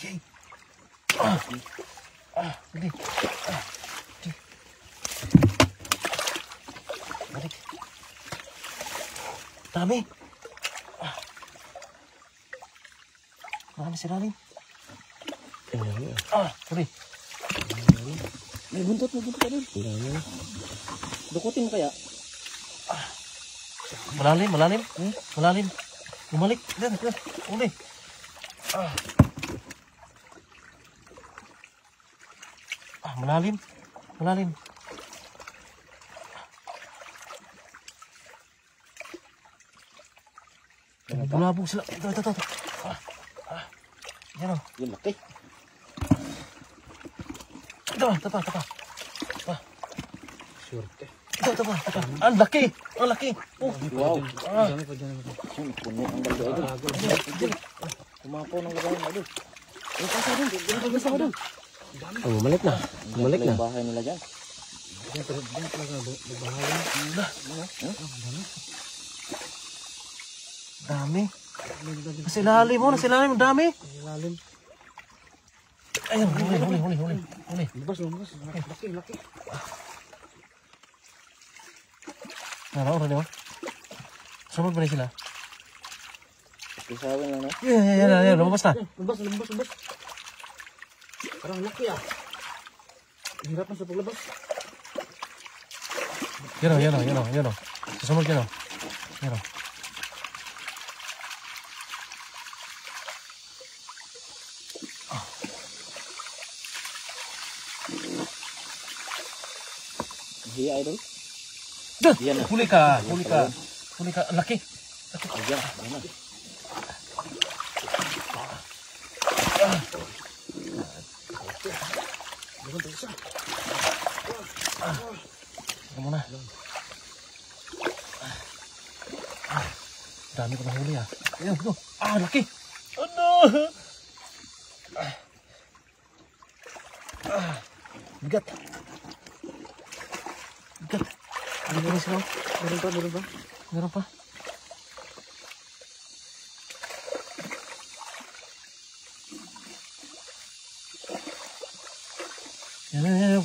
Yay. Hindi. Balik. Dami. Marami sa ilalim. Huli. May buntot ka din. Dukutin mo kaya? Malalim. Malalim. Bumalik. Yan. Huli. Malalim. Bulabog sila. Ito. Yan o. Yung laki. Ito. Surte. Ito. Ang laki. Wow. Puno ang baldo ito. Kumapo ng lagayan mo doon. Pasa doon. Bumalik na. Yung bahay nila dyan. Dami. Nasa ilalim, dami. Ayun, huli. Lubas. Laki. Naraw mo. Sunod ba rin sila? Isawin lang na. Yan, lumabas na. Lubas. Parang laki Hirap na sa paglabas. Yan o. Susunod yan o. Yan o. Hiya idol. Yan na. Huli ka. Ang laki. Ayan na. Ito muna. Dami ko na huli Ayun, ito. Laki. Ano? Bigat. Ano pa rin sila? Meron pa. Yan.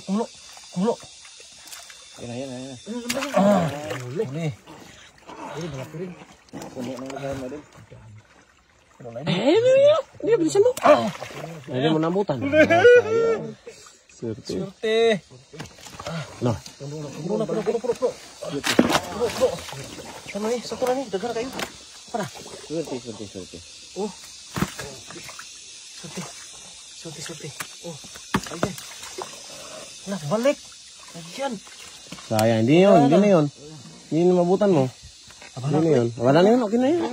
Kumulo. Yan. Huli. Puno ng lagayan mo doon. Hindi, bilisan mo. Hindi mo namutan. Surte. No. Puno. Ano ni? Sakura ni. Dagar kayo. Para. Surti. Surte. Ayan. Balik. Ayan. Sayang, hindi na yun. Hindi na mabutan mo. Hindi na yun. Wala na yun, okay na yun.